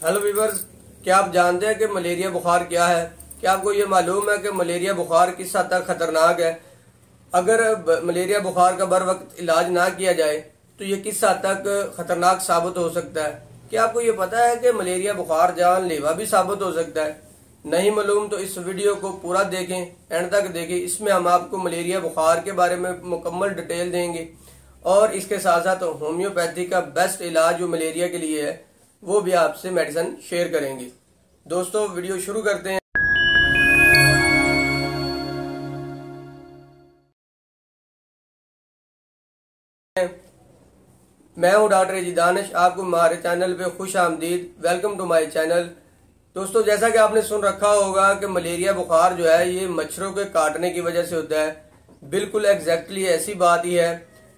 Hello viewers, क्या आप जानते हैं कि मलेरिया बुखार क्या है? क्या आपको ये मालूम है कि मलेरिया बुखार किस हद तक खतरनाक है? अगर मलेरिया बुखार का बर वक्त इलाज ना किया जाए तो ये किस हद तक खतरनाक साबित हो सकता है? क्या आपको ये पता है कि मलेरिया बुखार जानलेवा भी साबित हो सकता है? नहीं मालूम तो इस वीडियो को पूरा देखें, एंड तक देखें। इसमें हम आपको मलेरिया बुखार के बारे में मुकम्मल डिटेल देंगे और इसके साथ साथ होम्योपैथी का बेस्ट इलाज जो मलेरिया के लिए है वो भी आपसे मेडिसिन शेयर करेंगे। दोस्तों, वीडियो शुरू करते हैं। मैं हूं डॉक्टर एजी दानिश, आपको हमारे चैनल पे खुश आमदीद। Welcome to my channel. दोस्तों, जैसा कि आपने सुन रखा होगा कि मलेरिया बुखार जो है ये मच्छरों के काटने की वजह से होता है। बिल्कुल एग्जैक्टली ऐसी बात ही है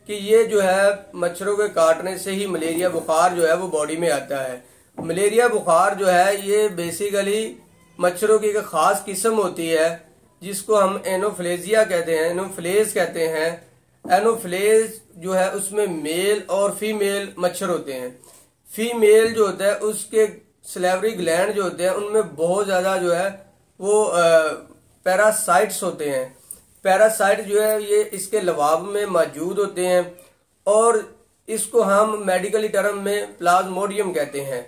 कि ये जो है मच्छरों के काटने से ही मलेरिया बुखार जो है वो बॉडी में आता है। मलेरिया बुखार जो है ये बेसिकली मच्छरों की एक खास किस्म होती है जिसको हम एनोफ्लेजिया कहते हैं, एनोफ्लेज कहते हैं। एनोफ्लेज जो है उसमें मेल और फीमेल मच्छर होते हैं। फीमेल जो होता है उसके सलेवरी ग्लैंड जो होते हैं उनमें बहुत ज्यादा जो है वो पैरासाइट्स होते हैं। पैरासाइट जो है ये इसके लवाब में मौजूद होते हैं और इसको हम मेडिकली टर्म में प्लाज्मोडियम कहते हैं।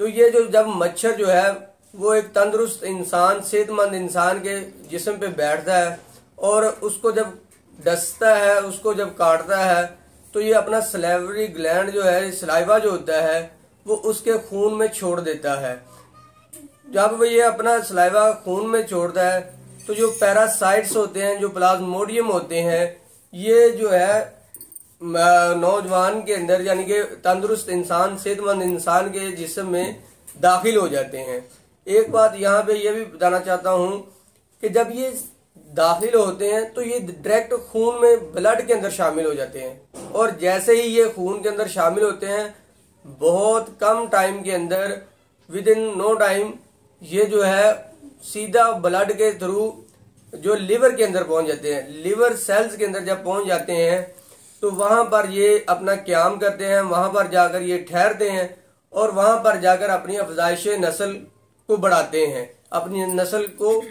तो ये जो जब मच्छर जो है वो एक तंदुरुस्त इंसान, सेहतमंद इंसान के जिस्म पे बैठता है और उसको जब डसता है, उसको जब काटता है तो ये अपना सलेवरी ग्लैंड जो है, सलाइवा जो होता है वो उसके खून में छोड़ देता है। जब वो ये अपना सलाइवा खून में छोड़ता है तो जो पैरासाइट्स होते हैं, जो प्लाज्मोडियम होते हैं, ये जो है नौजवान के अंदर यानी कि तंदुरुस्त इंसान, सेहतमंद इंसान के जिस्म में दाखिल हो जाते हैं। एक बात यहाँ पे ये भी बताना चाहता हूँ कि जब ये दाखिल होते हैं तो ये डायरेक्ट खून में, ब्लड के अंदर शामिल हो जाते हैं और जैसे ही ये खून के अंदर शामिल होते हैं बहुत कम टाइम के अंदर, विद इन नो टाइम, ये जो है सीधा ब्लड के थ्रू जो लिवर के अंदर पहुंच जाते हैं। लिवर सेल्स के अंदर जब पहुंच जाते हैं तो वहां पर ये अपना क्याम करते हैं, वहां पर जाकर ये ठहरते हैं और वहां पर जाकर अपनी अफजाइश नस्ल को बढ़ाते हैं, अपनी नस्ल को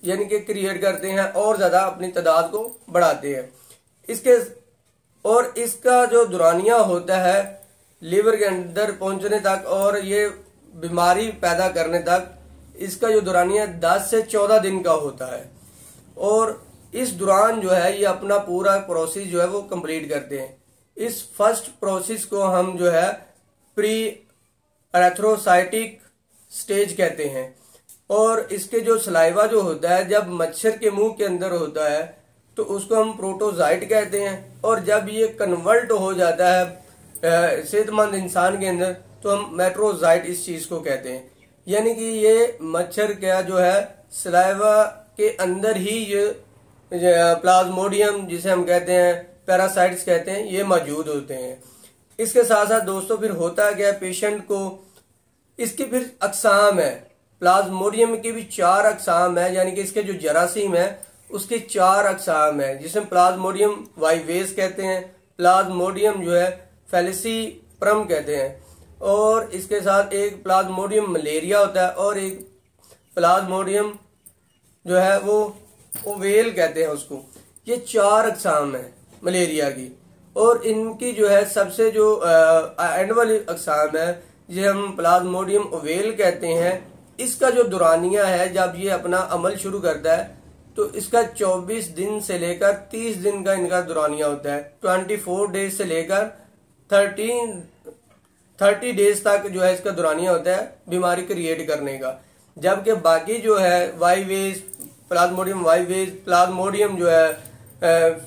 यानी कि क्रिएट करते हैं और ज्यादा अपनी तादाद को बढ़ाते हैं। इसके और इसका जो दुरानिया होता है लिवर के अंदर पहुंचने तक और ये बीमारी पैदा करने तक, इसका जो दुरानिया 10 से 14 दिन का होता है और इस दौरान जो है ये अपना पूरा प्रोसेस जो है वो कंप्लीट करते हैं। इस फर्स्ट प्रोसेस को हम जो है प्री एरेथ्रोसाइटिक स्टेज कहते हैं और इसके जो सलाइवा जो होता है जब मच्छर के मुंह के अंदर होता है तो उसको हम प्रोटोजाइट कहते हैं और जब ये कन्वर्ट हो जाता है सेहतमंद इंसान के अंदर तो हम मेट्रोजाइट इस चीज को कहते हैं। यानी कि ये मच्छर का जो है सलाइवा के अंदर ही ये प्लाज्मोडियम, जिसे हम कहते हैं पैरासाइट्स कहते हैं, ये मौजूद होते हैं। इसके साथ साथ दोस्तों फिर होता क्या, पेशेंट को इसकी फिर अकसाम है। प्लाज्मोडियम की भी 4 अकसाम है, यानी कि इसके जो जरासीम है उसके 4 अकसाम है जिसे प्लाज्मोडियम वाइवेस कहते हैं, प्लाज्मोडियम जो है फैलेसीप्रम कहते हैं और इसके साथ एक प्लाज्मोडियम मलेरिया होता है और एक प्लाज्मोडियम जो है वो ओवेल कहते हैं उसको। ये 4 अकसाम है मलेरिया की और इनकी जो है सबसे जो एंड वाली अकसाम है जिसे हम प्लाज्मोडियम ओवेल कहते हैं, इसका जो दुरानिया है जब ये अपना अमल शुरू करता है तो इसका 24 दिन से लेकर 30 दिन का इनका दुरानिया होता है। 24 डेज से लेकर 30 डेज तक जो है इसका दुरानिया होता है बीमारी क्रिएट करने का। जबकि बाकी जो है वाइवेस, प्लाज्मोडियम वाइवेस, प्लाज्मोडियम जो है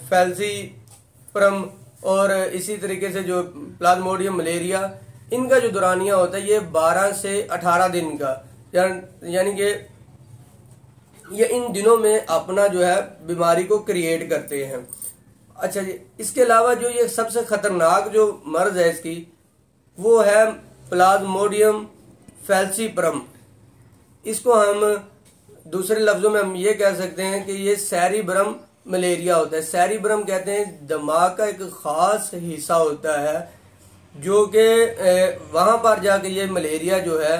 फैलेसीप्रम और इसी तरीके से जो प्लाज्मोडियम मलेरिया, इनका जो दुरानिया होता है ये 12 से 18 दिन का, यानी कि ये इन दिनों में अपना जो है बीमारी को क्रिएट करते हैं। अच्छा जी, इसके अलावा जो ये सबसे खतरनाक जो मर्ज है इसकी वो है प्लाज्मोडियम फैलेसीप्रम। इसको हम दूसरे लफ्जों में हम ये कह सकते हैं कि ये सेरिब्रम मलेरिया होता है। सेरिब्रम कहते हैं दिमाग का एक खास हिस्सा होता है जो कि वहां पर जाके ये मलेरिया जो है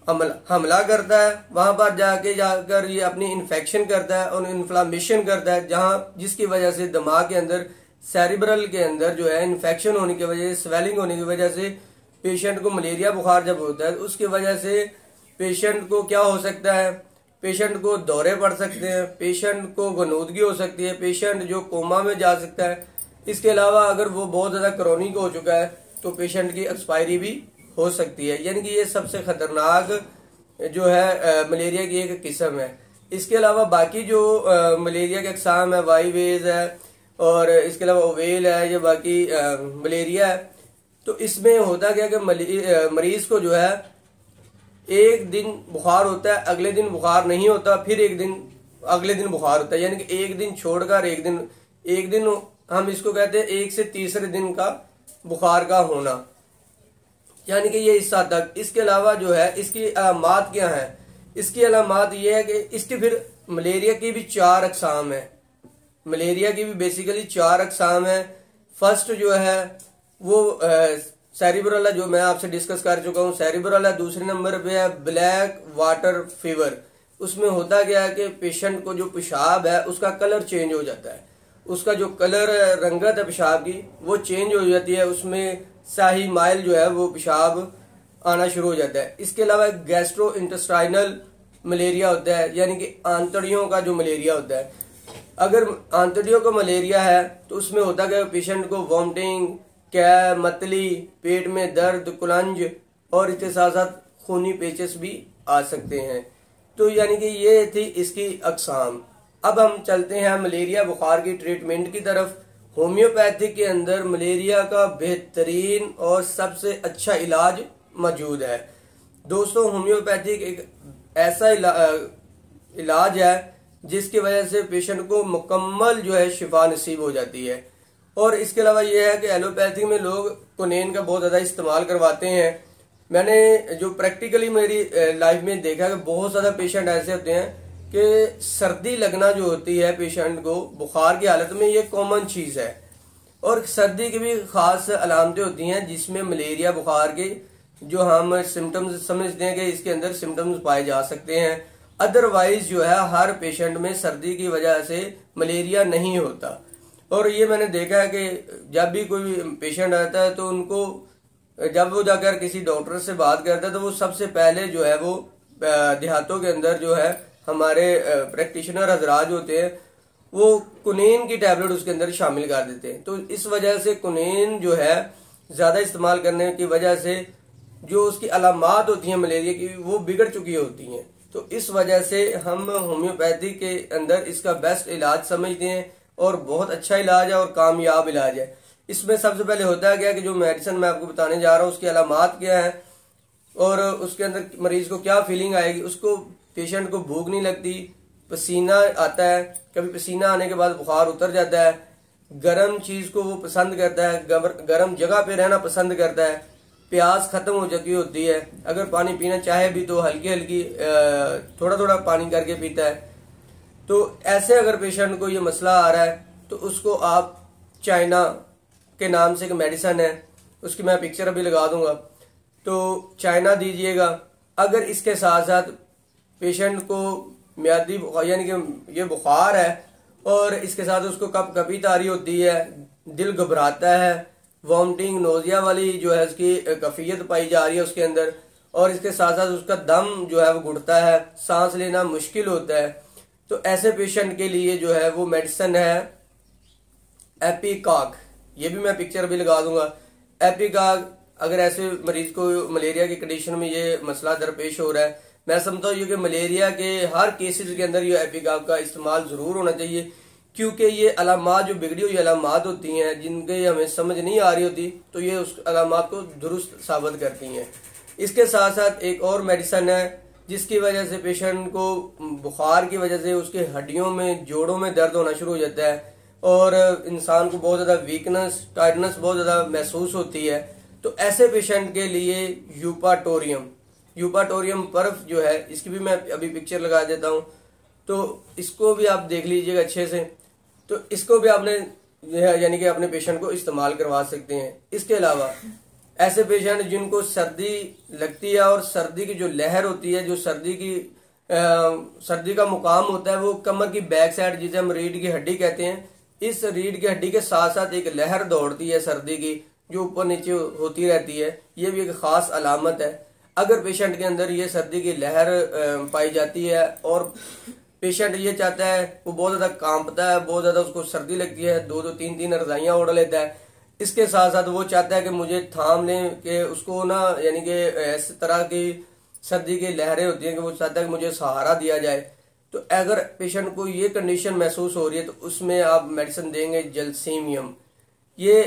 हमला करता है, वहां पर जाकर ये अपनी इन्फेक्शन करता है और इन्फ्लामेशन करता है, जहां जिसकी वजह से दिमाग के अंदर सेरिब्रल के अंदर जो है इन्फेक्शन होने की वजह से, स्वेलिंग होने की वजह से पेशेंट को मलेरिया बुखार जब होता है, उसकी वजह से पेशेंट को क्या हो सकता है, पेशेंट को दौरे पड़ सकते हैं, पेशेंट को गनूदगी हो सकती है, पेशेंट जो कोमा में जा सकता है। इसके अलावा अगर वो बहुत ज्यादा क्रोनिक हो चुका है तो पेशेंट की एक्सपायरी भी हो सकती है। यानी कि ये सबसे खतरनाक जो है मलेरिया की एक किस्म है। इसके अलावा बाकी जो मलेरिया के अकसाम है, वाईवेज है और इसके अलावा ओवेल है, ये बाकी मलेरिया है। तो इसमें होता क्या कि मरीज को जो है एक दिन बुखार होता है, अगले दिन बुखार नहीं होता, फिर एक दिन अगले दिन बुखार होता है। यानी कि एक दिन छोड़कर एक दिन हम इसको कहते हैं 1 से तीसरे दिन का बुखार का होना, यानी कि ये इस हद तक। इसके अलावा जो है इसकी अलामात क्या है, इसकी अलामात ये है कि इसकी फिर मलेरिया की भी 4 अकसाम है। मलेरिया की भी बेसिकली 4 अकसाम है। फर्स्ट जो है वो सेरिब्रल है, जो मैं आपसे डिस्कस कर चुका हूँ, सेरिब्रल है। दूसरे नंबर पे है ब्लैक वाटर फीवर। उसमें होता क्या है कि पेशेंट को जो पेशाब है उसका कलर चेंज हो जाता है, उसका जो कलर रंगत है पेशाब की वो चेंज हो जाती है, उसमें शाही माइल जो है वो पेशाब आना शुरू हो जाता है। इसके अलावा गैस्ट्रो इंटेस्टाइनल मलेरिया होता है, यानी कि आंतड़ियों का जो मलेरिया होता है। अगर आंतड़ियों का मलेरिया है तो उसमें होता है पेशेंट को वॉमिटिंग, कै, मतली, पेट में दर्द, कुलंज और इसके साथ साथ खूनी पेचस भी आ सकते हैं। तो यानी कि ये थी इसकी अकसाम। अब हम चलते हैं मलेरिया बुखार की ट्रीटमेंट की तरफ। होम्योपैथिक के अंदर मलेरिया का बेहतरीन और सबसे अच्छा इलाज मौजूद है। दोस्तों, होम्योपैथिक एक ऐसा इलाज है जिसकी वजह से पेशेंट को मुकम्मल जो है शिफा नसीब हो जाती है। और इसके अलावा यह है कि एलोपैथी में लोग कुनेन का बहुत ज्यादा इस्तेमाल करवाते हैं। मैंने जो प्रैक्टिकली मेरी लाइफ में देखा कि बहुत ज्यादा पेशेंट ऐसे होते हैं कि सर्दी लगना जो होती है पेशेंट को बुखार की हालत में, ये कॉमन चीज है। और सर्दी की भी खास अलामतें होती हैं जिसमें मलेरिया बुखार के जो हम सिम्टम्स समझते हैं कि इसके अंदर सिम्टम्स पाए जा सकते हैं। अदरवाइज जो है हर पेशेंट में सर्दी की वजह से मलेरिया नहीं होता। और ये मैंने देखा है कि जब भी कोई पेशेंट आता है तो उनको जब वो जाकर किसी डॉक्टर से बात करता है तो वो सबसे पहले जो है वो देहातों के अंदर जो है हमारे प्रैक्टिशनर हजरात होते हैं वो कुनेन की टैबलेट उसके अंदर शामिल कर देते हैं। तो इस वजह से कुनेन जो है ज्यादा इस्तेमाल करने की वजह से जो उसकी अलामात होती हैं मलेरिया की वो बिगड़ चुकी होती हैं। तो इस वजह से हम होम्योपैथी के अंदर इसका बेस्ट इलाज समझते हैं और बहुत अच्छा इलाज है और कामयाब इलाज है। इसमें सबसे पहले होता है क्या कि जो मेडिसिन मैं आपको बताने जा रहा हूँ उसकी अलामात क्या है और उसके अंदर मरीज को क्या फीलिंग आएगी। उसको पेशेंट को भूख नहीं लगती, पसीना आता है, कभी पसीना आने के बाद बुखार उतर जाता है, गर्म चीज को वो पसंद करता है, गर्म जगह पे रहना पसंद करता है, प्यास खत्म हो चुकी होती है, अगर पानी पीना चाहे भी तो हल्की हल्की थोड़ा थोड़ा पानी करके पीता है। तो ऐसे अगर पेशेंट को ये मसला आ रहा है तो उसको आप चाइना के नाम से एक मेडिसिन है, उसकी मैं पिक्चर अभी लगा दूंगा, तो चाइना दीजिएगा। अगर इसके साथ साथ पेशेंट को म्यादी यानी कि ये बुखार है और इसके साथ उसको कप कपी तारी होती है, दिल घबराता है, वॉमिटिंग नोजिया वाली जो है उसकी कैफियत पाई जा रही है उसके अंदर, और इसके साथ साथ उसका दम जो है वो घुटता है, सांस लेना मुश्किल होता है, तो ऐसे पेशेंट के लिए जो है वो मेडिसिन है एपिकॉक। ये भी मैं पिक्चर भी लगा दूंगा। एपिकॉक अगर ऐसे मरीज को मलेरिया की कंडीशन में ये मसला दरपेश हो रहा है, मैं समझता हूँ कि मलेरिया के हर केसेस के अंदर ये एपिकॉक का इस्तेमाल जरूर होना चाहिए, क्योंकि ये अलामात जो बिगड़ी हुई अलामात होती हैं जिनके हमें समझ नहीं आ रही होती तो ये उस अलामात को दुरुस्त साबित करती हैं। इसके साथ साथ एक और मेडिसिन है जिसकी वजह से पेशेंट को बुखार की वजह से उसके हड्डियों में जोड़ों में दर्द होना शुरू हो जाता है और इंसान को बहुत ज्यादा वीकनेस टायर्डनेस बहुत ज्यादा महसूस होती है। तो ऐसे पेशेंट के लिए यूपाटोरियम बर्फ जो है, इसकी भी मैं अभी पिक्चर लगा देता हूँ, तो इसको भी आप देख लीजिएगा अच्छे से। तो इसको भी आपने यानी कि अपने पेशेंट को इस्तेमाल करवा सकते हैं। इसके अलावा ऐसे पेशेंट जिनको सर्दी लगती है और सर्दी की जो लहर होती है, जो सर्दी का मुकाम होता है वो कमर की बैक साइड, जिसे हम रीढ़ की हड्डी कहते हैं, इस रीढ़ की हड्डी के साथ साथ एक लहर दौड़ती है सर्दी की, जो ऊपर नीचे होती रहती है। ये भी एक खास अलामत है। अगर पेशेंट के अंदर ये सर्दी की लहर पाई जाती है और पेशेंट ये चाहता है, वो बहुत ज्यादा कांपता है, बहुत ज्यादा उसको सर्दी लगती है, 2-2 3-3 रजाइयां ओढ़ लेता है, इसके साथ साथ वो चाहता है कि मुझे थाम लें, कि उसको ना यानी कि इस तरह की सर्दी की लहरें होती हैं कि वो चाहता है कि मुझे सहारा दिया जाए। तो अगर पेशेंट को ये कंडीशन महसूस हो रही है तो उसमें आप मेडिसिन देंगे जलसीमियम। ये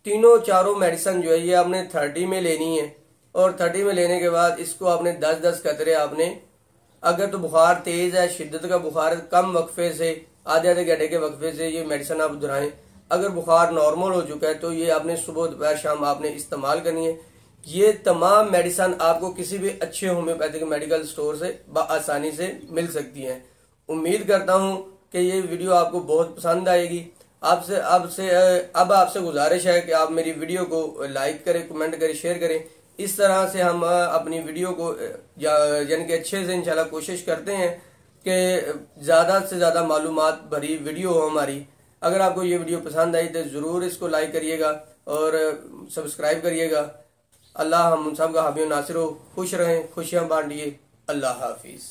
तीनों चारों मेडिसिन जो है ये आपने 30 में लेनी है, और 30 में लेने के बाद इसको आपने 10-10 कतरे आपने, अगर तो बुखार तेज है, शिद्दत का बुखार, कम वक्फे से, आधे घंटे के वक्फे से ये मेडिसिन आप दोहराएं। अगर बुखार नॉर्मल हो चुका है तो ये आपने सुबह दोपहर शाम आपने इस्तेमाल करनी है। ये तमाम मेडिसिन आपको किसी भी अच्छे होम्योपैथिक मेडिकल स्टोर से आसानी से मिल सकती हैं। उम्मीद करता हूं कि ये वीडियो आपको बहुत पसंद आएगी। अब आपसे गुजारिश है कि आप मेरी वीडियो को लाइक करें, कमेंट करें, शेयर करें। इस तरह से हम अपनी वीडियो को यानी कि अच्छे से इंशाल्लाह कोशिश करते हैं कि ज्यादा से ज्यादा मालूमात भरी वीडियो हो हमारी। अगर आपको ये वीडियो पसंद आई तो जरूर इसको लाइक करिएगा और सब्सक्राइब करिएगा। अल्लाह हम सब का हामी नासिर हो, खुश रहें, खुशियां बांटिए। अल्लाह हाफिज।